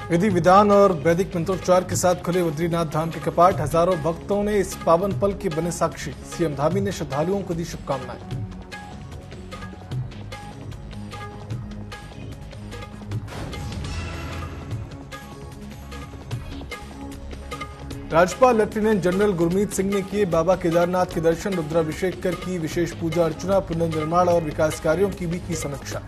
विधि विधान और वैदिक मंत्रोच्चार के साथ खुले बद्रीनाथ धाम के कपाट। हजारों भक्तों ने इस पावन पल के बने साक्षी। सीएम धामी ने श्रद्धालुओं को दी शुभकामनाएं। राज्यपाल लेफ्टिनेंट जनरल गुरमीत सिंह ने किए बाबा केदारनाथ के दर्शन। रुद्राभिषेक कर की विशेष पूजा अर्चना। पुनर्निर्माण और विकास कार्यों की भी की समीक्षा।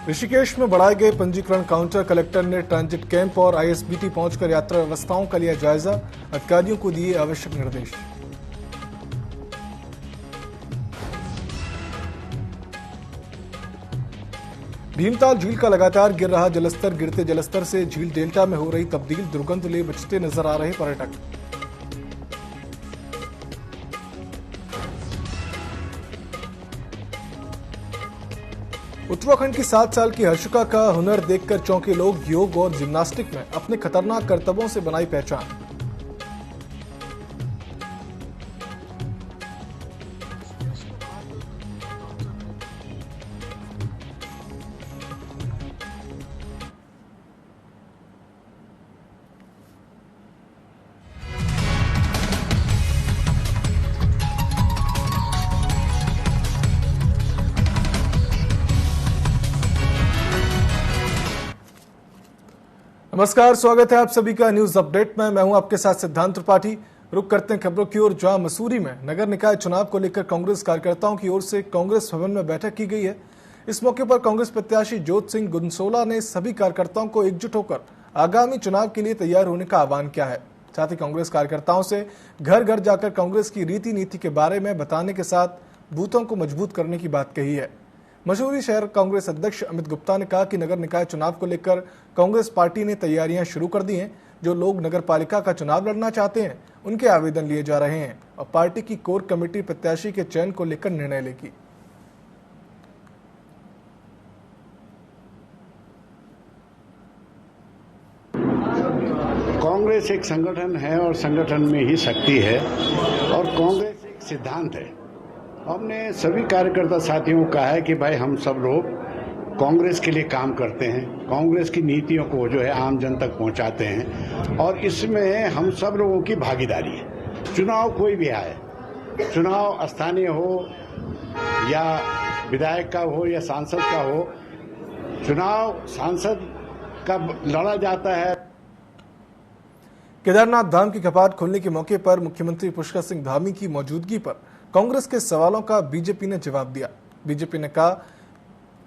ऋषिकेश में बढ़ाए गए पंजीकरण काउंटर। कलेक्टर ने ट्रांजिट कैंप और आईएसबीटी पहुंचकर यात्रा व्यवस्थाओं का लिया जायजा। अधिकारियों को दिए आवश्यक निर्देश। भीमताल झील का लगातार गिर रहा जलस्तर। गिरते जलस्तर से झील डेल्टा में हो रही तब्दील। दुर्गंध ले बचते नजर आ रहे पर्यटक। उत्तराखंड की 7 साल की हर्षिका का हुनर देखकर चौंके लोग। योग और जिम्नास्टिक में अपने खतरनाक करतबों से बनाई पहचान। नमस्कार, स्वागत है आप सभी का न्यूज अपडेट में। मैं हूं आपके साथ सिद्धांत त्रिपाठी। रुक करते हैं खबरों की ओर, जहां मसूरी में नगर निकाय चुनाव को लेकर कांग्रेस कार्यकर्ताओं की ओर से कांग्रेस भवन में बैठक की गई है। इस मौके पर कांग्रेस प्रत्याशी ज्योत सिंह गुनसोला ने सभी कार्यकर्ताओं को एकजुट होकर आगामी चुनाव के लिए तैयार होने का आह्वान किया है। साथ ही कांग्रेस कार्यकर्ताओं से घर घर जाकर कांग्रेस की रीति नीति के बारे में बताने के साथ बूथों को मजबूत करने की बात कही है। मसूरी शहर कांग्रेस अध्यक्ष अमित गुप्ता ने कहा कि नगर निकाय चुनाव को लेकर कांग्रेस पार्टी ने तैयारियां शुरू कर दी हैं। जो लोग नगर पालिका का चुनाव लड़ना चाहते हैं उनके आवेदन लिए जा रहे हैं और पार्टी की कोर कमेटी प्रत्याशी के चयन को लेकर निर्णय लेगी। कांग्रेस एक संगठन है और संगठन में ही शक्ति है और कांग्रेस एक सिद्धांत है। हमने सभी कार्यकर्ता साथियों को कहा है कि भाई हम सब लोग कांग्रेस के लिए काम करते हैं, कांग्रेस की नीतियों को जो है आम जन तक पहुंचाते हैं और इसमें हम सब लोगों की भागीदारी है। चुनाव कोई भी आए, चुनाव स्थानीय हो या विधायक का हो या सांसद का हो, चुनाव सांसद का लड़ा जाता है। केदारनाथ धाम की कपाट खोलने के मौके पर मुख्यमंत्री पुष्कर सिंह धामी की मौजूदगी पर कांग्रेस के सवालों का बीजेपी ने जवाब दिया। बीजेपी ने कहा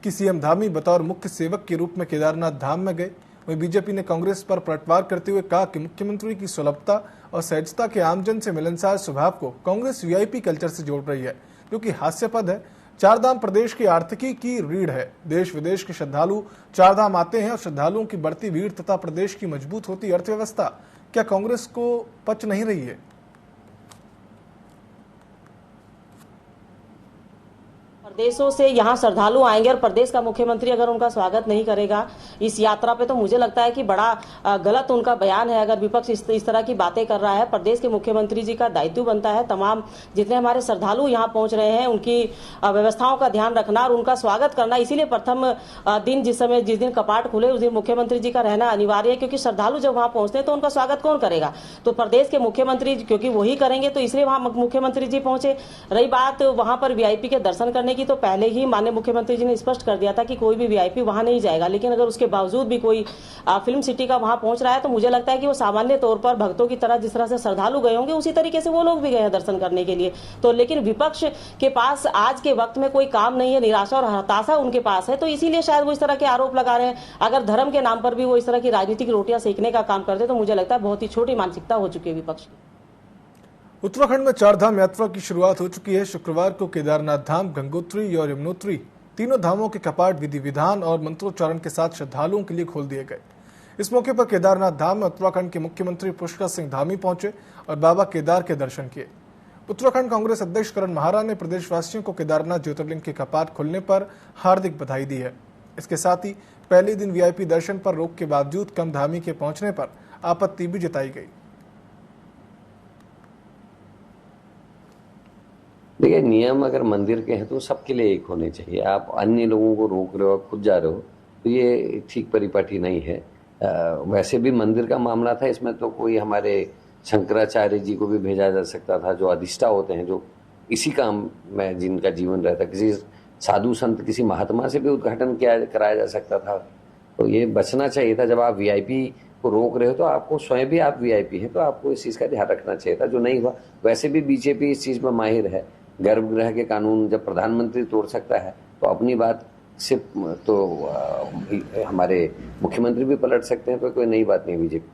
कि सीएम धामी बतौर मुख्य सेवक के रूप में केदारनाथ धाम में गए। वहीं बीजेपी ने कांग्रेस पर पलटवार करते हुए कहा कि मुख्यमंत्री की सुलभता और सहजता के आमजन से मिलनसार स्वभाव को कांग्रेस वीआईपी कल्चर से जोड़ रही है, जो कि हास्यास्पद है। चारधाम प्रदेश की आर्थिकी की रीढ़ है। देश विदेश के श्रद्धालु चारधाम आते हैं और श्रद्धालुओं की बढ़ती भीड़ तथा प्रदेश की मजबूत होती अर्थव्यवस्था क्या कांग्रेस को पच नहीं रही है? प्रदेशों से यहाँ श्रद्धालु आएंगे और प्रदेश का मुख्यमंत्री अगर उनका स्वागत नहीं करेगा इस यात्रा पे, तो मुझे लगता है कि बड़ा गलत उनका बयान है। अगर विपक्ष इस तरह की बातें कर रहा है, प्रदेश के मुख्यमंत्री जी का दायित्व बनता है तमाम जितने हमारे श्रद्धालु यहाँ पहुंच रहे हैं उनकी व्यवस्थाओं का ध्यान रखना और उनका स्वागत करना। इसीलिए प्रथम दिन जिस दिन कपाट खुले उस दिन मुख्यमंत्री जी का रहना अनिवार्य है, क्योंकि श्रद्धालु जब वहां पहुंचते हैं तो उनका स्वागत कौन करेगा? तो प्रदेश के मुख्यमंत्री, क्योंकि वही करेंगे, तो इसलिए वहां मुख्यमंत्री जी पहुंचे। रही बात वहां पर वीआईपी के दर्शन करने की, तो पहले ही माननीय मुख्यमंत्री जी ने स्पष्ट कर दिया था कि कोई भी वीआईपी वहां नहीं जाएगा। लेकिन अगर उसके बावजूद भी कोई फिल्म सिटी का वहां पहुंच रहा है तो मुझे लगता है कि वो सामान्य तौर पर भक्तों की तरह जिस तरह से श्रद्धालु गए होंगे उसी तरीके से वो लोग भी गए हैं दर्शन करने के लिए। तो लेकिन विपक्ष के पास आज के वक्त में कोई काम नहीं है, निराशा और हताशा उनके पास है, तो इसीलिए शायद वो इस तरह के आरोप लगा रहे हैं। अगर धर्म के नाम पर भी वो इस तरह की राजनीतिक रोटियां सेकने का काम करते तो मुझे लगता है बहुत ही छोटी मानसिकता हो चुकी है विपक्ष की। उत्तराखंड में चारधाम यात्रा की शुरुआत हो चुकी है। शुक्रवार को केदारनाथ धाम, गंगोत्री और यमुनोत्री तीनों धामों के कपाट विधि विधान और मंत्रोच्चारण के साथ श्रद्धालुओं के लिए खोल दिए गए। इस मौके पर केदारनाथ धाम में उत्तराखंड के मुख्यमंत्री पुष्कर सिंह धामी पहुंचे और बाबा केदार के दर्शन किए। उत्तराखंड कांग्रेस अध्यक्ष करण माहरा ने प्रदेशवासियों को केदारनाथ ज्योतिर्लिंग के कपाट खुलने पर हार्दिक बधाई दी है। इसके साथ ही पहले दिन वीआईपी दर्शन पर रोक के बावजूद कम धामी के पहुंचने पर आपत्ति भी जताई गई। देखिए, नियम अगर मंदिर के हैं तो सबके लिए एक होने चाहिए। आप अन्य लोगों को रोक रहे हो, आप खुद जा रहे हो, तो ये ठीक परिपाटी नहीं है। वैसे भी मंदिर का मामला था, इसमें तो कोई हमारे शंकराचार्य जी को भी भेजा जा सकता था, जो अधिष्ठा होते हैं, जो इसी काम में जिनका जीवन रहता, किसी साधु संत, किसी महात्मा से भी उद्घाटन कराया जा सकता था। तो ये बचना चाहिए था। जब आप वीआईपी को रोक रहे हो तो आपको स्वयं भी आप वीआईपी हैं, तो आपको इस चीज़ का ध्यान रखना चाहिए था, जो नहीं हुआ। वैसे भी बीजेपी इस चीज़ में माहिर है। गर्भगृह के कानून जब प्रधानमंत्री तोड़ सकता है तो अपनी बात से तो हमारे मुख्यमंत्री भी पलट सकते हैं, तो कोई नई बात नहीं बीजेपी।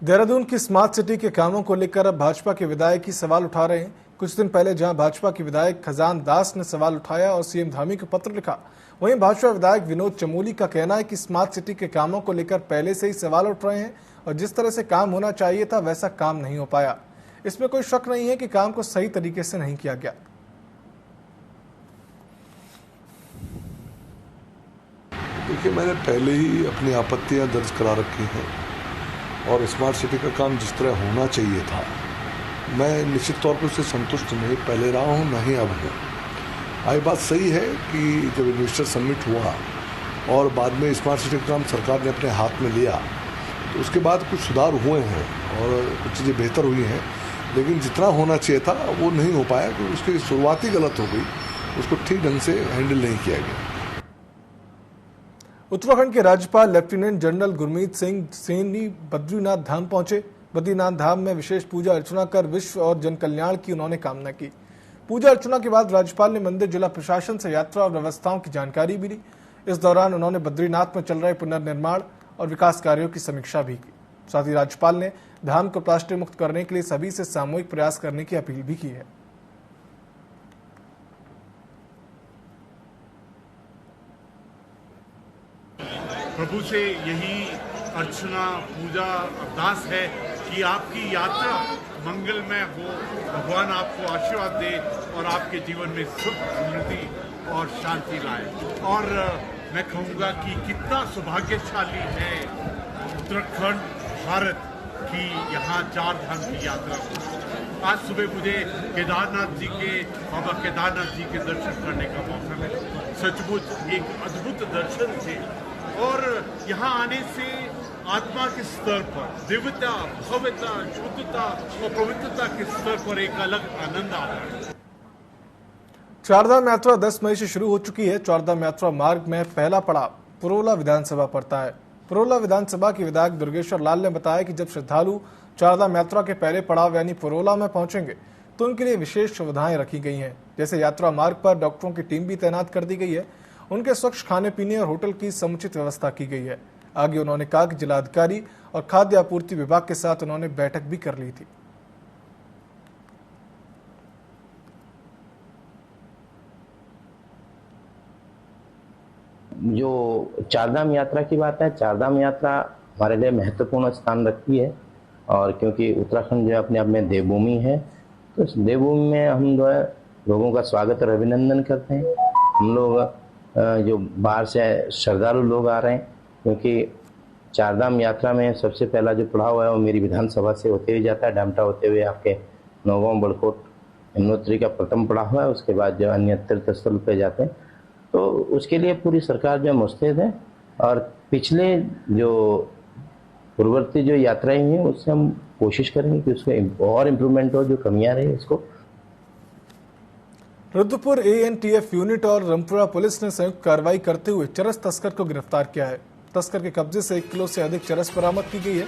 देहरादून की स्मार्ट सिटी के कामों को लेकर अब भाजपा के विधायक ही सवाल उठा रहे हैं। कुछ दिन पहले जहां भाजपा के विधायक खजान दास ने सवाल उठाया और सीएम धामी को पत्र लिखा, वहीं भाजपा विधायक विनोद चमोली का कहना है कि स्मार्ट सिटी के कामों को लेकर पहले से ही सवाल उठ रहे हैं और जिस तरह से काम होना चाहिए था वैसा काम नहीं हो पाया। इसमें कोई शक नहीं है कि काम को सही तरीके से नहीं किया गया। देखिए, मैंने पहले ही अपनी आपत्तियां दर्ज करा रखी हैं और स्मार्ट सिटी का काम जिस तरह होना चाहिए था, मैं निश्चित तौर पर उससे संतुष्ट नहीं पहले रहा हूं, नहीं अब हूं। आई बात सही है कि जब इन्वेस्टर समिट हुआ और बाद में स्मार्ट सिटी का काम सरकार ने अपने हाथ में लिया, तो उसके बाद कुछ सुधार हुए हैं और कुछ चीज़ें बेहतर हुई हैं, लेकिन जितना होना चाहिए था वो नहीं हो पाया क्योंकि उसकी शुरुआत ही गलत हो गई, उसको ठीक ढंग से हैंडल नहीं किया गया। उत्तराखंड के राज्यपाल लेफ्टिनेंट जनरल गुरमीत सिंह सैनी बद्रीनाथ धाम पहुंचे। बद्रीनाथ धाम में विशेष पूजा अर्चना कर विश्व और जन कल्याण की उन्होंने कामना की। पूजा अर्चना के बाद राज्यपाल ने मंदिर जिला प्रशासन से यात्रा और व्यवस्थाओं की जानकारी भी ली। इस दौरान उन्होंने बद्रीनाथ में चल रहे पुनर्निर्माण और विकास कार्यों की समीक्षा भी की। साथ ही राज्यपाल ने धाम को प्लास्टिक मुक्त करने के लिए सभी से सामूहिक प्रयास करने की अपील भी की है। प्रभु से यही अर्चना, पूजा, अरदास है कि आपकी यात्रा मंगलमय हो, भगवान आपको आशीर्वाद दे और आपके जीवन में सुख, समृद्धि और शांति लाए। और मैं कहूँगा कि कितना सौभाग्यशाली है उत्तराखंड, भारत की यहाँ 4 धाम की यात्रा हो। आज सुबह मुझे केदारनाथ जी के, बाबा केदारनाथ जी के दर्शन करने का मौका मिला। सचमुच एक अद्भुत दर्शन थे और यहाँ आने से आत्मा के स्तर पर दिव्यता, भव्यता, शुद्धता और पवित्रता के स्तर पर एक अलग आनंद आ रहा है। चारधाम यात्रा 10 मई से शुरू हो चुकी है। चारधाम यात्रा मार्ग में पहला पड़ाव पुरोला विधानसभा पड़ता है। पुरोला विधानसभा के विधायक दुर्गेश्वर लाल ने बताया कि जब श्रद्धालु चारधाम यात्रा के पहले पड़ाव यानी पुरोला में पहुंचेंगे तो उनके लिए विशेष सुविधाएं रखी गई हैं। जैसे यात्रा मार्ग पर डॉक्टरों की टीम भी तैनात कर दी गई है। उनके स्वच्छ खाने पीने और होटल की समुचित व्यवस्था की गई है। आगे उन्होंने कहा कि जिलाधिकारी और खाद्य आपूर्ति विभाग के साथ उन्होंने बैठक भी कर ली थी। जो चारधाम यात्रा की बात है, चारधाम यात्रा हमारे लिए महत्वपूर्ण स्थान रखती है और क्योंकि उत्तराखंड जो अपने आप में देवभूमि है, तो इस देवभूमि में हम जो है लोगों का स्वागत और अभिनंदन करते हैं। हम लोग जो बाहर से श्रद्धालु लोग आ रहे हैं, क्योंकि चारधाम यात्रा में सबसे पहला जो पड़ाव है वो मेरी विधानसभा से होते हुए जाता है, डामटा होते हुए आपके नौगांव, बड़कोट, यमुनोत्री का प्रथम पड़ाव है। उसके बाद जो अन्य तीर्थ स्थल पे जाते हैं, तो उसके लिए पूरी सरकार जो मुस्तैद है और पिछले जो पूर्ववर्ती जो यात्राएं हैं उससे हम कोशिश करेंगे कि उसको और इम्प्रूवमेंट हो, जो कमियां रही उसको। रुद्रपुर एएनटीएफ यूनिट और रामपुरा पुलिस ने संयुक्त कार्रवाई करते हुए चरस तस्कर को गिरफ्तार किया है। तस्कर के कब्जे से 1 किलो से अधिक चरस बरामद की गई है।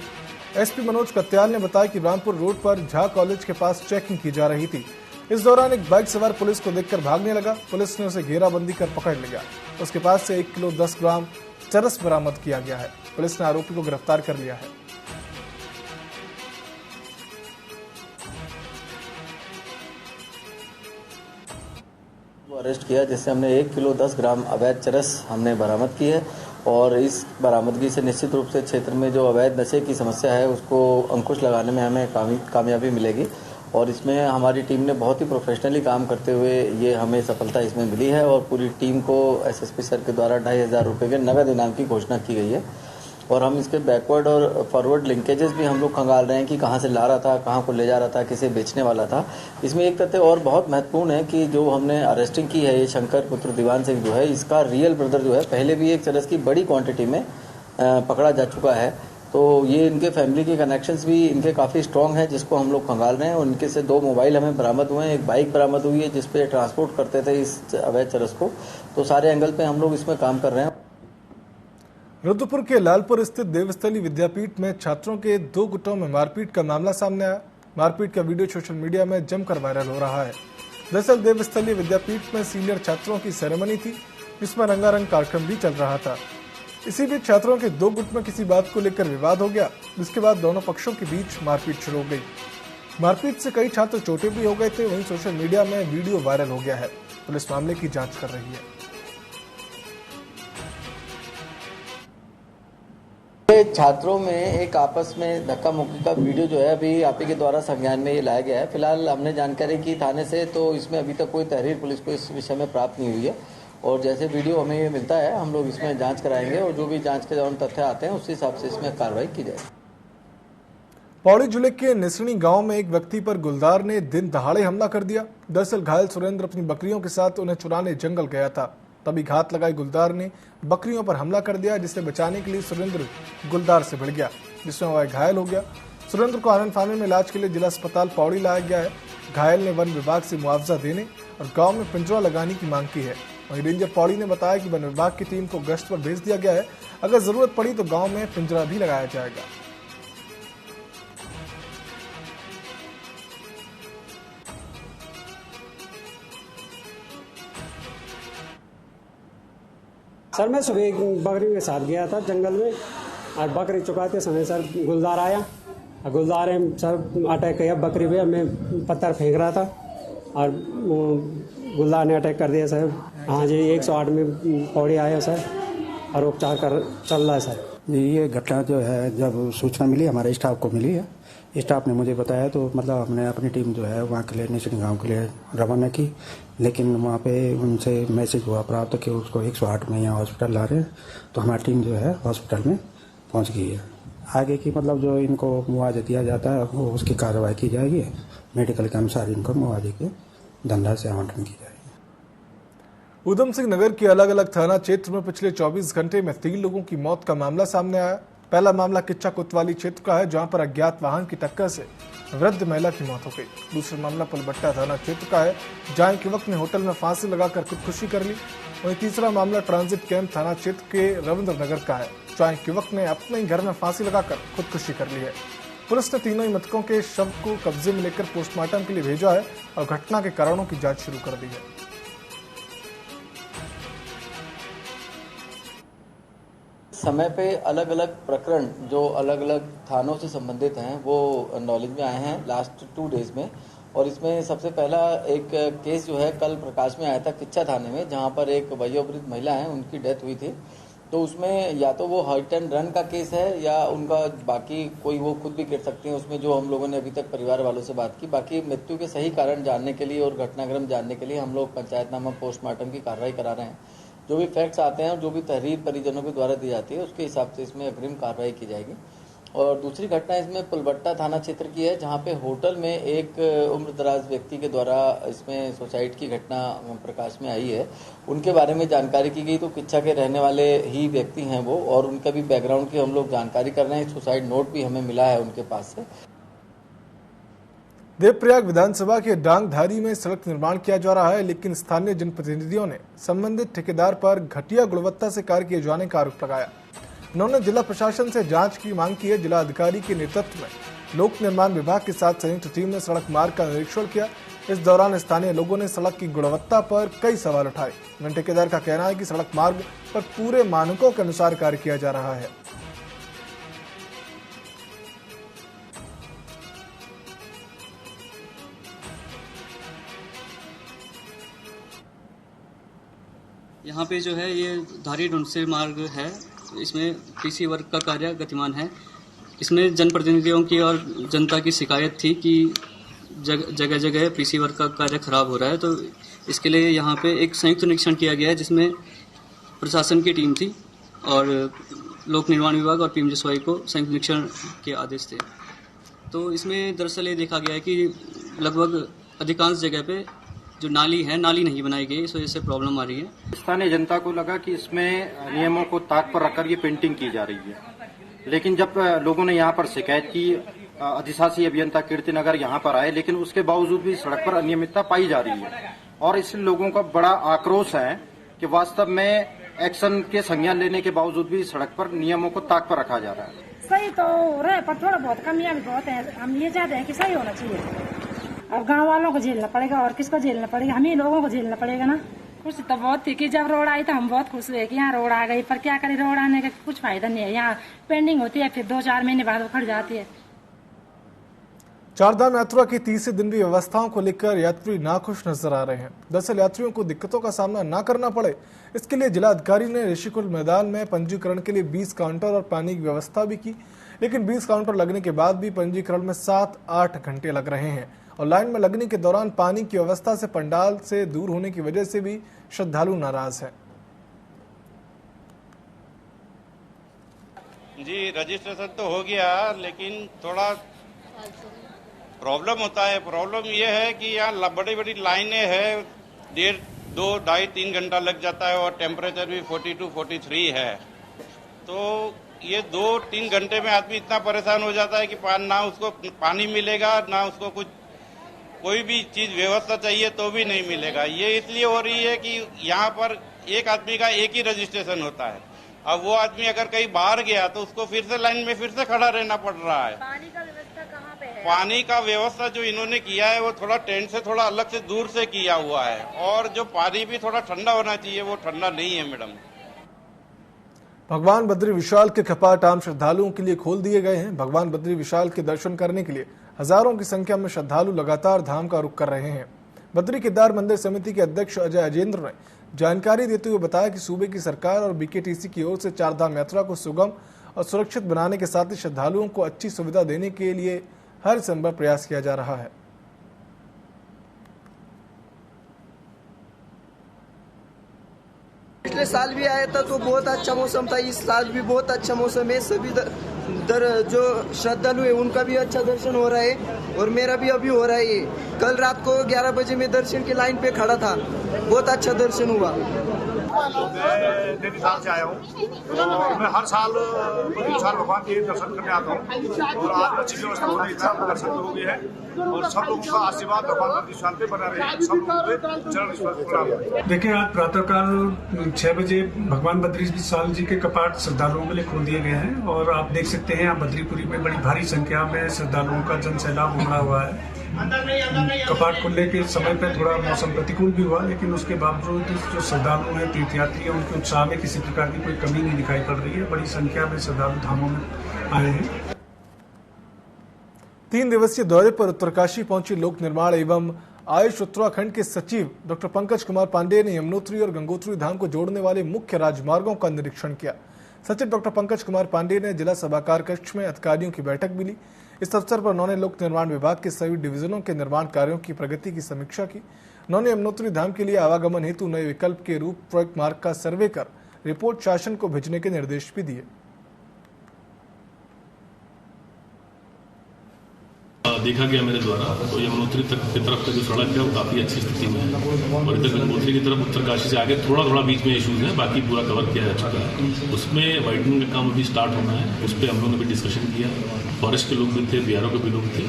एसपी मनोज कत्याल ने बताया कि रामपुर रोड पर झा कॉलेज के पास चेकिंग की जा रही थी। इस दौरान एक बाइक सवार पुलिस को देखकर भागने लगा। पुलिस ने उसे घेराबंदी कर पकड़ लिया। उसके पास से 1 किलो 10 ग्राम चरस बरामद किया गया है। पुलिस ने आरोपी को गिरफ्तार कर लिया है। अरेस्ट किया, जिससे हमने 1 किलो 10 ग्राम अवैध चरस हमने बरामद की है और इस बरामदगी से निश्चित रूप से क्षेत्र में जो अवैध नशे की समस्या है उसको अंकुश लगाने में हमें कामयाबी मिलेगी। और इसमें हमारी टीम ने बहुत ही प्रोफेशनली काम करते हुए ये हमें सफलता इसमें मिली है और पूरी टीम को एसएसपी सर के द्वारा 2500 रुपये के नगद इनाम की घोषणा की गई है। और हम इसके बैकवर्ड और फॉरवर्ड लिंकेजेस भी हम लोग खंगाल रहे हैं कि कहाँ से ला रहा था, कहाँ को ले जा रहा था, किसे बेचने वाला था। इसमें एक तथ्य और बहुत महत्वपूर्ण है कि जो हमने अरेस्टिंग की है ये शंकर पुत्र दीवान सिंह जो है, इसका रियल ब्रदर जो है पहले भी एक चरस की बड़ी क्वांटिटी में पकड़ा जा चुका है। तो ये इनके फैमिली के कनेक्शंस भी इनके काफ़ी स्ट्रॉन्ग हैं, जिसको हम लोग खंगाल रहे हैं। और इनके से 2 मोबाइल हमें बरामद हुए हैं, एक बाइक बरामद हुई है जिसपे ट्रांसपोर्ट करते थे इस अवैध चरस को। तो सारे एंगल पे हम लोग इसमें काम कर रहे हैं। रुद्रपुर के लालपुर स्थित देवस्थली विद्यापीठ में छात्रों के 2 गुटों में मारपीट का मामला सामने आया। मारपीट का वीडियो सोशल मीडिया में जमकर वायरल हो रहा है। दरअसल देवस्थली विद्यापीठ में सीनियर छात्रों की सेरेमनी थी, जिसमें रंगारंग कार्यक्रम भी चल रहा था। इसी बीच छात्रों के 2 गुट में किसी बात को लेकर विवाद हो गया, जिसके बाद दोनों पक्षों के बीच मारपीट शुरू हो गई। मारपीट से कई छात्र चोटिल भी हो गए थे। वहीं सोशल मीडिया में वीडियो वायरल हो गया है। पुलिस मामले की जांच कर रही है। छात्रों में एक आपस में धक्का मुक्की का वीडियो जो है अभी आप ही के द्वारा संज्ञान में ये लाया गया है। फिलहाल हमने जानकारी की थाने से, तो इसमें अभी तक कोई तहरीर पुलिस को इस विषय में प्राप्त नहीं हुई है। और जैसे वीडियो हमें ये मिलता है हम लोग इसमें जांच कराएंगे और जो भी जांच के दौरान तथ्य आते हैं उसी हिसाब से इसमें कार्रवाई की जाएगी। पौड़ी जिले के निसणी गांव में एक व्यक्ति पर गुलदार ने दिन दहाड़े हमला कर दिया। दरअसल घायल सुरेंद्र अपनी बकरियों के साथ उन्हें चुराने जंगल गया था, तभी घात लगाई गुलदार ने बकरियों पर हमला कर दिया, जिसे बचाने के लिए सुरेंद्र गुलदार से भिड़ गया, जिसमें वह घायल हो गया। सुरेंद्र को आनंद फानन में इलाज के लिए जिला अस्पताल पौड़ी लाया गया है। घायल ने वन विभाग से मुआवजा देने और गांव में पिंजरा लगाने की मांग की है। वहीं रेंजर पौड़ी ने बताया कि वन विभाग की टीम को गश्त पर भेज दिया गया है। अगर जरूरत पड़ी तो गांव में पिंजरा भी लगाया जाएगा। सर मैं सुबह बकरी के साथ गया था जंगल में और बकरी चुकाते समय सर गुलदार आया। गुलदार सर अटैक किया बकरी पे। मैं पत्थर फेंक रहा था और गुलदार ने अटैक कर दिया सर। हाँ जी 108 में पौड़ी आया सर और उपचार कर चल रहा है सर। ये घटना जो है जब सूचना मिली हमारे स्टाफ को मिली है, स्टाफ ने मुझे बताया तो मतलब हमने अपनी टीम जो है वहाँ के लिए निसणी गाँव के लिए रवाना की। लेकिन वहाँ पे उनसे मैसेज हुआ प्राप्त कि उसको 108 में यहाँ हॉस्पिटल ला रहे हैं, तो हमारी टीम जो है हॉस्पिटल में पहुँच गई है। आगे की मतलब जो इनको मुआवजा दिया जाता है वो उसकी कार्रवाई की जाएगी। मेडिकल के अनुसार इनको मुआवजे के धनराशि से आवंटन की जाएगी। उधम सिंह नगर के अलग अलग थाना क्षेत्र में पिछले 24 घंटे में 3 लोगों की मौत का मामला सामने आया। पहला मामला किच्चा कोतवाली क्षेत्र का है, जहां पर अज्ञात वाहन की टक्कर से वृद्ध महिला की मौत हो गई। दूसरा मामला पुलबट्टा थाना क्षेत्र का है, जहां एक युवक ने होटल में फांसी लगाकर खुदकुशी कर ली। वहीं तीसरा मामला ट्रांजिट कैंप थाना क्षेत्र के रविंद्र नगर का है, जहां एक युवक ने अपने ही घर में फांसी लगाकर खुदकुशी कर ली है। पुलिस ने तीनों ही मृतकों के शव को कब्जे में लेकर पोस्टमार्टम के लिए भेजा है और घटना के कारणों की जांच शुरू कर दी है। समय पे अलग अलग प्रकरण जो अलग अलग थानों से संबंधित हैं वो नॉलेज में आए हैं लास्ट 2 डेज में। और इसमें सबसे पहला एक केस जो है कल प्रकाश में आया था किच्चा थाने में, जहां पर एक वयोवृद्ध महिला है उनकी डेथ हुई थी। तो उसमें या तो वो हर्ट एंड रन का केस है या उनका बाकी कोई वो खुद भी गिर सकती हैं उसमें, जो हम लोगों ने अभी तक परिवार वालों से बात की। बाकी मृत्यु के सही कारण जानने के लिए और घटनाक्रम जानने के लिए हम लोग पंचायतनामा पोस्टमार्टम की कार्रवाई करा रहे हैं। जो भी फैक्ट्स आते हैं और जो भी तहरीर परिजनों के द्वारा दी जाती है उसके हिसाब से इसमें अग्रिम कार्रवाई की जाएगी। और दूसरी घटना इसमें पुलबट्टा थाना क्षेत्र की है, जहां पे होटल में एक उम्रदराज व्यक्ति के द्वारा इसमें सुसाइड की घटना प्रकाश में आई है। उनके बारे में जानकारी की गई तो किच्चा के रहने वाले ही व्यक्ति हैं वो, और उनका भी बैकग्राउंड की हम लोग जानकारी कर रहे हैं। सुसाइड नोट भी हमें मिला है उनके पास से। देवप्रयाग विधानसभा के डांगधारी में सड़क निर्माण किया जा रहा है, लेकिन स्थानीय जनप्रतिनिधियों ने संबंधित ठेकेदार पर घटिया गुणवत्ता से कार्य किए जाने का आरोप लगाया। उन्होंने जिला प्रशासन से जांच की मांग की है। जिला अधिकारी के नेतृत्व में लोक निर्माण विभाग के साथ संयुक्त टीम ने सड़क मार्ग का निरीक्षण किया। इस दौरान स्थानीय लोगों ने सड़क की गुणवत्ता पर कई सवाल उठाए। ठेकेदार का कहना है कि सड़क मार्ग पर पूरे मानकों के अनुसार कार्य किया जा रहा है। यहाँ पे जो है ये धारी ढूंढसे मार्ग है, इसमें पीसी वर्क का कार्य गतिमान है। इसमें जनप्रतिनिधियों की और जनता की शिकायत थी कि जगह जगह पीसी वर्क का कार्य खराब हो रहा है, तो इसके लिए यहाँ पे एक संयुक्त निरीक्षण किया गया है, जिसमें प्रशासन की टीम थी और लोक निर्माण विभाग और पीएमजीएसवाई को संयुक्त निरीक्षण के आदेश थे। तो इसमें दरअसल ये देखा गया है कि लगभग अधिकांश जगह पे जो नाली है, नाली नहीं बनाई गई, इस वजह से प्रॉब्लम आ रही है। स्थानीय जनता को लगा कि इसमें नियमों को ताक पर रखकर ये पेंटिंग की जा रही है, लेकिन जब लोगों ने यहाँ पर शिकायत की, अधिशासी अभियंता कीर्तिनगर यहाँ पर आए, लेकिन उसके बावजूद भी सड़क पर अनियमितता पाई जा रही है और इससे लोगों का बड़ा आक्रोश है कि वास्तव में एक्शन के संज्ञान लेने के बावजूद भी सड़क पर नियमों को ताक पर रखा जा रहा है। सही तो हो रहा है, पर थोड़ा बहुत कमियां भी बहुत है। हम ये चाहते हैं कि सही होना चाहिए। अब गांव वालों को झेलना पड़ेगा और किसको झेलना पड़ेगा? हम ही लोगों को झेलना पड़ेगा ना। खुश तो बहुत थी कि जब रोड आई तो हम बहुत खुश हुए कि यहाँ रोड आ गई, पर क्या करें, रोड आने का कुछ फायदा नहीं है। यहाँ पेंडिंग होती है, फिर 2-4 महीने बाद वो खड़ जाती है। चारधाम यात्रा के तीसरे दिन भी व्यवस्थाओं को लेकर यात्री नाखुश नजर आ रहे हैं। दरअसल यात्रियों को दिक्कतों का सामना न करना पड़े, इसके लिए जिलाधिकारी ने ऋषिकुल मैदान में पंजीकरण के लिए 20 काउंटर और पानी की व्यवस्था भी की, लेकिन 20 काउंटर लगने के बाद भी पंजीकरण में 7-8 घंटे लग रहे हैं और लाइन में लगने के दौरान पानी की व्यवस्था से पंडाल से दूर होने की वजह से भी श्रद्धालु नाराज है। जी, रजिस्ट्रेशन तो हो गया, लेकिन थोड़ा प्रॉब्लम होता है। प्रॉब्लम ये है कि यहाँ बड़ी बड़ी लाइनें हैं, 1.5, 2, 2.5, 3 घंटा लग जाता है और टेम्परेचर भी 42-43 है। तो ये 2-3 घंटे में आदमी इतना परेशान हो जाता है कि ना उसको पानी मिलेगा, ना उसको कुछ कोई भी चीज व्यवस्था चाहिए तो भी नहीं मिलेगा। ये इसलिए हो रही है कि यहाँ पर एक आदमी का एक ही रजिस्ट्रेशन होता है। अब वो आदमी अगर कहीं बाहर गया तो उसको फिर से लाइन में फिर से खड़ा रहना पड़ रहा है। पानी का व्यवस्था कहाँ पे है? पानी का व्यवस्था जो इन्होंने किया है वो थोड़ा टेंट से थोड़ा अलग से दूर से किया हुआ है, और जो पानी भी थोड़ा ठंडा होना चाहिए वो ठंडा नहीं है मैडम। भगवान बद्री विशाल के कपाट आम श्रद्धालुओं के लिए खोल दिए गए हैं। भगवान बद्री विशाल के दर्शन करने के लिए हजारों की संख्या में श्रद्धालु लगातार धाम का रुख कर रहे हैं। बद्री केदार मंदिर समिति के अध्यक्ष अजय अजेंद्र ने जानकारी देते हुए बताया कि सूबे की सरकार और बीकेटीसी की ओर से चारधाम यात्रा को सुगम और सुरक्षित बनाने के साथ ही श्रद्धालुओं को अच्छी सुविधा देने के लिए हर संभव प्रयास किया जा रहा है। पिछले साल भी आया था तो बहुत अच्छा मौसम था, इस साल भी बहुत अच्छा मौसम है। सभी जो श्रद्धालु है उनका भी अच्छा दर्शन हो रहा है और मेरा भी अभी हो रहा है। कल रात को 11 बजे मैं दर्शन की लाइन पे खड़ा था, बहुत अच्छा दर्शन हुआ। मैं नैनीताल से आया हूँ, तो मैं हर साल विशाल भगवान के दर्शन करने आता हूँ और आज अच्छी व्यवस्था हो रही है, दर्शन हो गए हैं और सब लोगों का आशीर्वाद भगवान विशाल पे बना रहे हैं। सब लोगों चरण विश्वास। देखिए, आज प्रातःकाल 6 बजे भगवान बद्री विशाल जी के कपाट श्रद्धालुओं के लिए खोल दिए गए हैं और आप देख सकते हैं यहाँ बद्रीपुरी में बड़ी भारी संख्या में श्रद्धालुओं का जन सैलाब उमड़ा हुआ है। कपाट खुलने के समय पर थोड़ा मौसम प्रतिकूल भी हुआ, लेकिन उसके बावजूद जो श्रद्धालु हैं, तीर्थयात्री हैं, उनके उत्साह में किसी प्रकार की कोई कमी नहीं दिखाई पड़ रही है। बड़ी संख्या में श्रद्धालु धामों में आए हैं। 3 दिवसीय दौरे पर उत्तरकाशी पहुंची लोक निर्माण एवं आयुष उत्तराखंड के सचिव डॉक्टर पंकज कुमार पांडेय ने यमुनोत्री और गंगोत्री धाम को जोड़ने वाले मुख्य राजमार्गों का निरीक्षण किया। सचिव डॉक्टर पंकज कुमार पांडेय ने जिला सभागार कक्ष में अधिकारियों की बैठक भी ली। इस अवसर पर उन्होंने लोक निर्माण विभाग के सभी डिवीजनों के निर्माण कार्यों की प्रगति की समीक्षा की। उन्होंने यमुनोत्री धाम के लिए आवागमन हेतु नए विकल्प के रूपरेखा मार्ग का सर्वे कर रिपोर्ट शासन को भेजने के निर्देश भी दिए। देखा गया मेरे द्वारा तो यमुनोत्री तक की तरफ का जो सड़क है वो काफी अच्छी स्थिति में है और इधर गंगोत्री की तरफ उत्तरकाशी से आगे थोड़ा बीच में इश्यूज है, बाकी पूरा कवर किया जा चुका है। उसमें वाइडनिंग का काम अभी स्टार्ट होना है, उस पर हम लोगों ने भी डिस्कशन किया। फॉरेस्ट के लोग भी थे, बीआरओ के भी लोग थे,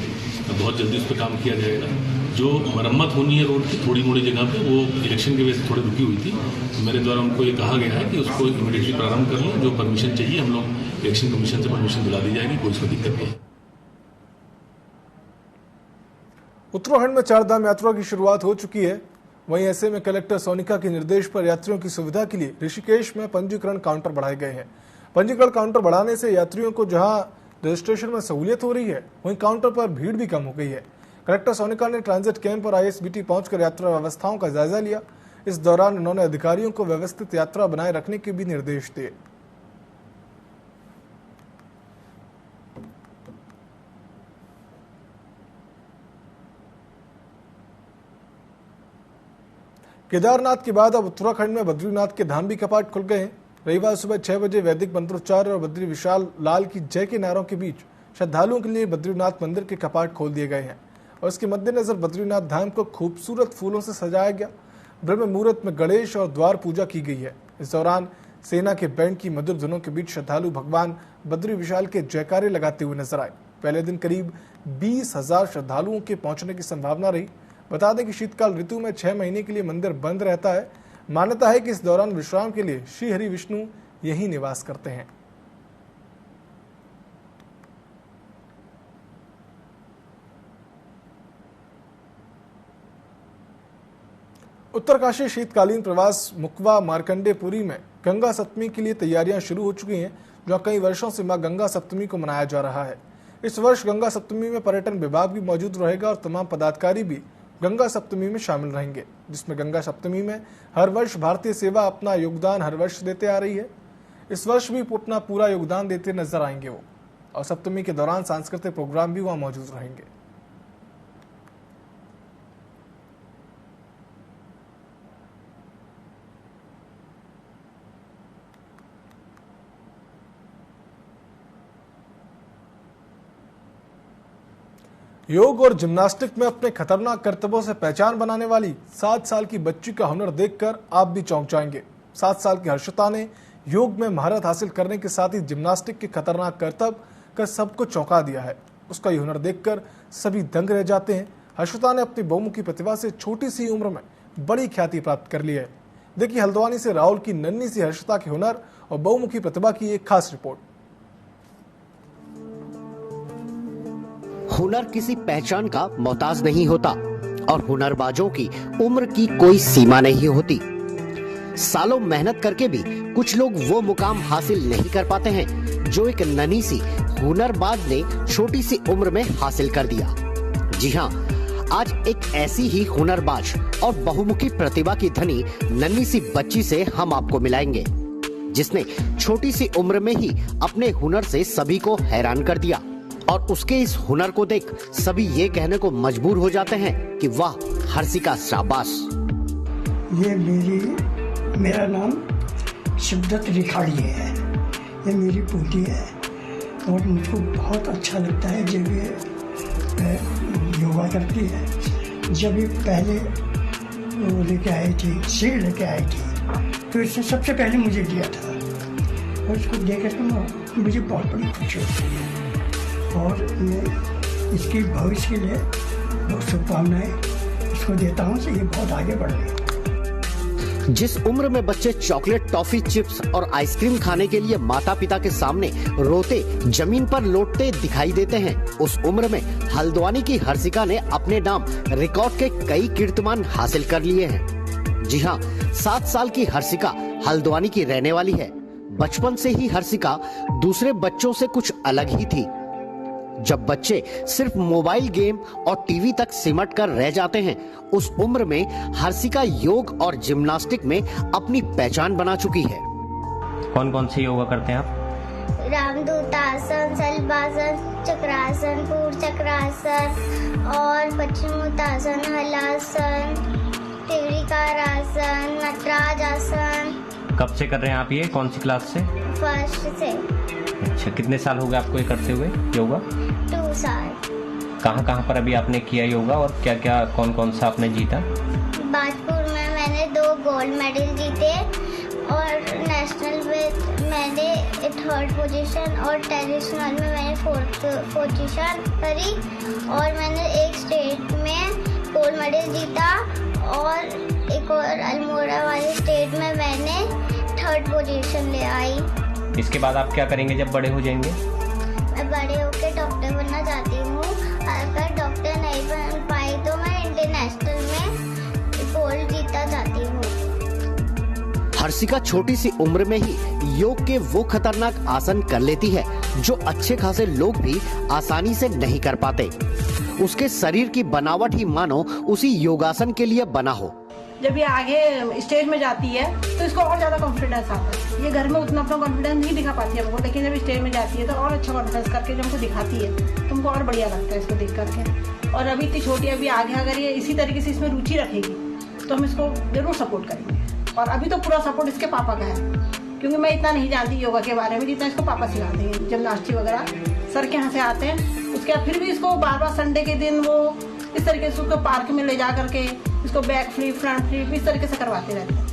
बहुत जल्दी उस पर काम किया जाएगा। जो मरम्मत होनी है रोड की थोड़ी मोड़ी जगह पे, वो इलेक्शन की वजह से थोड़ी रुकी हुई थी। मेरे द्वारा उनको ये कहा गया है कि उसको इमीडिएटली प्रारंभ कर लें। जो परमिशन चाहिए हम लोग इलेक्शन कमीशन से परमिशन दिला दी जाएगी, कोई इसमें दिक्कत नहीं है। उत्तराखंड में चारधाम यात्रा की शुरुआत हो चुकी है। वहीं ऐसे में कलेक्टर सोनिका के निर्देश पर यात्रियों की सुविधा के लिए ऋषिकेश में पंजीकरण काउंटर बढ़ाए गए हैं। पंजीकरण काउंटर बढ़ाने से यात्रियों को जहां रजिस्ट्रेशन में सहूलियत हो रही है, वहीं काउंटर पर भीड़ भी कम हो गई है। कलेक्टर सोनिका ने ट्रांजिट कैंप और आईएसबीटी पहुंचकर यात्रा व्यवस्थाओं का जायजा लिया। इस दौरान उन्होंने अधिकारियों को व्यवस्थित यात्रा बनाए रखने के भी निर्देश दिए। केदारनाथ के बाद अब उत्तराखंड में बद्रीनाथ के धाम भी कपाट खुल गए हैं। रविवार सुबह 6 बजे वैदिक मंत्रोच्चार और बद्री विशाल लाल की जय के नारों के बीच श्रद्धालुओं के लिए बद्रीनाथ मंदिर के कपाट खोल दिए गए हैं और इसके मद्देनजर बद्रीनाथ धाम को खूबसूरत फूलों से सजाया गया। ब्रह्म मुहूर्त में गणेश और द्वार पूजा की गई है। इस दौरान सेना के बैंड की मधुर धुनों के बीच श्रद्धालु भगवान बद्री विशाल के जयकारे लगाते हुए नजर आए। पहले दिन करीब 20,000 श्रद्धालुओं के पहुंचने की संभावना रही। बता दें कि शीतकाल ऋतु में 6 महीने के लिए मंदिर बंद रहता है। मान्यता है कि इस दौरान विश्राम के लिए श्री हरि विष्णु यहीं निवास करते हैं। उत्तरकाशी शीतकालीन प्रवास मुकवा मार्कंडेपुरी में गंगा सप्तमी के लिए तैयारियां शुरू हो चुकी हैं, जो कई वर्षों से मां गंगा सप्तमी को मनाया जा रहा है। इस वर्ष गंगा सप्तमी में पर्यटन विभाग भी मौजूद रहेगा और तमाम पदाधिकारी भी गंगा सप्तमी में शामिल रहेंगे, जिसमें गंगा सप्तमी में हर वर्ष भारतीय सेवा अपना योगदान हर वर्ष देते आ रही है। इस वर्ष भी अपना पूरा योगदान देते नजर आएंगे वो, और सप्तमी के दौरान सांस्कृतिक प्रोग्राम भी वहां मौजूद रहेंगे। योग और जिम्नास्टिक में अपने खतरनाक करतबों से पहचान बनाने वाली 7 साल की बच्ची का हुनर देखकर आप भी चौंक जाएंगे। 7 साल की हर्षिता ने योग में महारत हासिल करने के साथ ही जिम्नास्टिक के खतरनाक करतब कर सबको चौंका दिया है। उसका ये हुनर देखकर सभी दंग रह जाते हैं। हर्षिता ने अपनी बहुमुखी प्रतिभा से छोटी सी उम्र में बड़ी ख्याति प्राप्त कर ली है। देखिए हल्द्वानी से राहुल की नन्ही सी हर्षिता के हुनर और बहुमुखी प्रतिभा की एक खास रिपोर्ट। हुनर किसी पहचान का मोहताज नहीं होता और हुनरबाजों की उम्र की कोई सीमा नहीं होती। सालों मेहनत करके भी कुछ लोग वो मुकाम हासिल नहीं कर पाते हैं जो एक नन्ही सी हुनरबाज ने छोटी सी उम्र में हासिल कर दिया। जी हाँ, आज एक ऐसी ही हुनरबाज और बहुमुखी प्रतिभा की धनी नन्ही सी बच्ची से हम आपको मिलाएंगे, जिसने छोटी सी उम्र में ही अपने हुनर से सभी को हैरान कर दिया। और उसके इस हुनर को देख सभी ये कहने को मजबूर हो जाते हैं कि वाह हर्षिका शाबाश। ये मेरा नाम शिवदत्त रिखाड़ी है। ये मेरी पोती है और मुझको बहुत अच्छा लगता है जब ये योगा करती है। जब ये पहले वो लेके आई थी, सीढ़ लेके आई थी, तो इसने सबसे पहले मुझे दिया था और इसको देख कर मुझे बहुत बड़ी खुशी होती है और मैं इसकी भविष्य के लिए बहुत शुभकामनाएं इसको देता हूँ कि ये बहुत आगे बढ़ रही। जिस उम्र में बच्चे चॉकलेट, टॉफी, चिप्स और आइसक्रीम खाने के लिए माता पिता के सामने रोते, जमीन पर लौटते दिखाई देते हैं, उस उम्र में हल्द्वानी की हर्षिका ने अपने नाम रिकॉर्ड के कई कीर्तिमान हासिल कर लिए हैं। जी हाँ, 7 साल की हर्षिका हल्द्वानी की रहने वाली है। बचपन से ही हर्षिका दूसरे बच्चों से कुछ अलग ही थी। जब बच्चे सिर्फ मोबाइल गेम और टीवी तक सिमट कर रह जाते हैं, उस उम्र में हर्षिका योग और जिम्नास्टिक में अपनी पहचान बना चुकी है। कौन कौन से योगा करते हैं आप? रामदूतासन, सलबासन, चक्रासन, पूर्ण चक्रासन और पश्चिमोत्तासन, हलासन, त्रिविकारासन, नटराज आसन। कब से कर रहे हैं आप ये? कौन सी क्लास से? फर्स्ट से। अच्छा, कितने साल हो गए आपको ये करते हुए योगा? 2 साल। कहाँ पर अभी आपने किया योगा और क्या क्या कौन कौन सा आपने जीता? बाजपुर में मैंने 2 गोल्ड मेडल जीते और नेशनल में मैंने 3rd पोजीशन और ट्रेडिशनल में मैंने 4th पोजीशन करी और मैंने एक स्टेट में गोल्ड मेडल जीता और एक और अल्मोड़ा वाले स्टेट में मैंने 3rd पोजीशन ले आई। इसके बाद आप क्या करेंगे जब बड़े हो जाएंगे? मैं बड़े होकर डॉक्टर बनना चाहती हूँ। अगर डॉक्टर नहीं बन पाई तो मैं इंटरनेशनल में गोल्ड जीतना चाहती हूँ। हर्षिका छोटी सी उम्र में ही योग के वो खतरनाक आसन कर लेती है जो अच्छे खासे लोग भी आसानी से नहीं कर पाते। उसके शरीर की बनावट ही मानो उसी योगासन के लिए बना हो। जब ये आगे स्टेज में जाती है तो इसको और ज्यादा कॉन्फिडेंस आता है। ये घर में उतना अपना कॉन्फिडेंस नहीं दिखा पाती है हमको, लेकिन जब स्टेज में जाती है तो और अच्छा कॉन्फिडेंस करके जब हमको दिखाती है तुमको और बढ़िया लगता है इसको देख करके। और अभी इतनी छोटी, अभी आगे अगर ये इसी तरीके से इसमें रुचि रखेगी तो हम इसको जरूर सपोर्ट करेंगे। और अभी तो पूरा सपोर्ट इसके पापा का है क्योंकि मैं इतना नहीं जानती योगा के बारे में जितना इसको पापा सिखाते हैं। जिम्नास्टिक वगैरह सर के यहाँ से आते हैं, उसके बाद फिर भी इसको बार बार संडे के दिन वो इस तरीके से उसको पार्क में ले जा करके इसको बैक फ्लिप, फ्रंट फ्लिप इस तरीके से करवाते रहते हैं।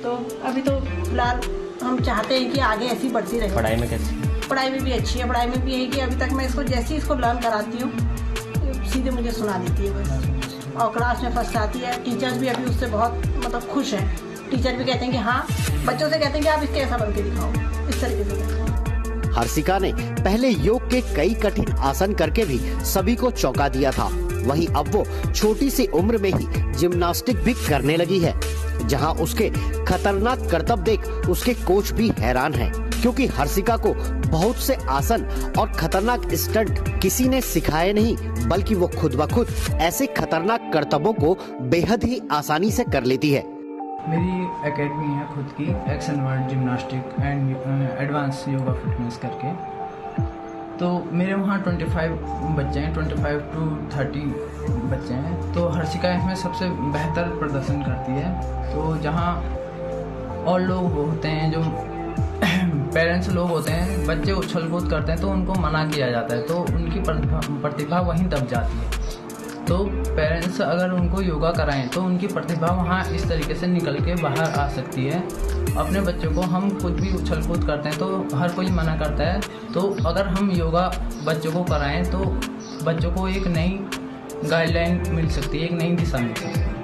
तो अभी तो फिलहाल हम चाहते हैं कि आगे ऐसी बढ़ती रहे। पढ़ाई में कैसी? पढ़ाई में भी अच्छी है। पढ़ाई में भी यही कि अभी तक मैं इसको जैसे ही इसको लर्न कराती हूँ सीधे मुझे सुना देती है बस, और क्लास में फर्स्ट आती है। टीचर्स भी अभी उससे बहुत मतलब खुश हैं। टीचर भी कहते हैं कि हाँ, बच्चों से कहते हैं कि आप इसके ऐसा बन के दिखाओ, इस तरीके से। हर्षिका ने पहले योग के कई कठिन आसन करके भी सभी को चौंका दिया था, वहीं अब वो छोटी सी उम्र में ही जिम्नास्टिक भी करने लगी है, जहां उसके खतरनाक करतब देख उसके कोच भी हैरान हैं, क्योंकि हर्षिका को बहुत से आसन और खतरनाक स्टंट किसी ने सिखाए नहीं, बल्कि वो खुद ब खुद ऐसे खतरनाक करतबों को बेहद ही आसानी से कर लेती है। मेरी एकेडमी है खुद की, action world gymnastic and advance yoga fitness करके। तो मेरे वहाँ 25 बच्चे हैं, 25 to 30 बच्चे हैं। तो हर्षिका इसमें सबसे बेहतर प्रदर्शन करती है। तो जहाँ और लोग होते हैं, जो पेरेंट्स लोग होते हैं, बच्चे उछल कूद करते हैं तो उनको मना किया जाता है, तो उनकी प्रतिभा वहीं दब जाती है। तो पेरेंट्स अगर उनको योगा कराएं तो उनकी प्रतिभा वहाँ इस तरीके से निकल के बाहर आ सकती है। अपने बच्चों को हम खुद भी उछल कूद करते हैं तो हर कोई मना करता है, तो अगर हम योगा बच्चों को कराएं तो बच्चों को एक नई गाइडलाइन मिल सकती है, एक नई दिशा मिल सकती है।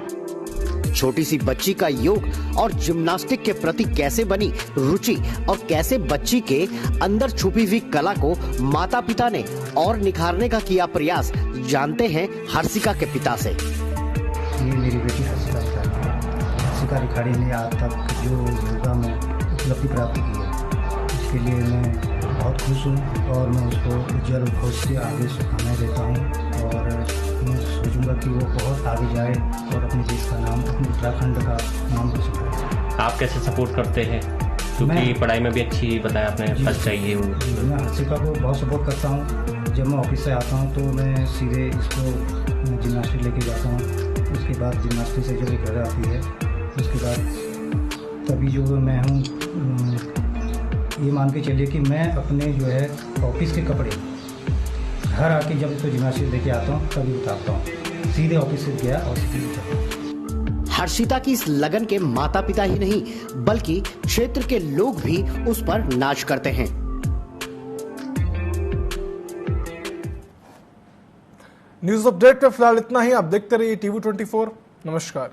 छोटी सी बच्ची का योग और जिम्नास्टिक के प्रति कैसे बनी रुचि और कैसे बच्ची के अंदर छुपी हुई कला को माता पिता ने और निखारने का किया प्रयास, जानते हैं हर्षिका के पिता से। ये मेरी बेटी हर्षिका रिखाड़ी ने आज तक जो योगा में उपलब्धि प्राप्त की है, इसके लिए मैं बहुत खुश हूँ और मैं उसको उज्जवल भविष्य से आगे शुभकामनाएं देता हूँ और मैं सोचूंगा कि वो बहुत आगे जाए और अपने देश का नाम, अपने उत्तराखंड का नाम रोशन करे। आप कैसे सपोर्ट करते हैं, क्योंकि पढ़ाई में भी अच्छी बताया आपने, फर्स्ट चाहिए वो? मैं हर्षिका को बहुत सपोर्ट करता हूँ। जब मैं ऑफिस से आता हूँ तो मैं सीधे इसको जिम्नास्टिक लेके जाता हूँ। उसके बाद जिम्नास्टिक से जब घर आती है उसके बाद तभी जो मैं हूँ, ये मान के चलिए कि मैं अपने जो है ऑफिस के कपड़े घर आके जब इसको जिम्नास्टिक लेके आता हूँ तभी उतारता हूँ। सीधे ऑफिस से गया और सीधे उतारता। हर्षिता की इस लगन के माता पिता ही नहीं बल्कि क्षेत्र के लोग भी उस पर नाच करते हैं। न्यूज अपडेट में फिलहाल इतना ही। आप देखते रहिए TV24। नमस्कार।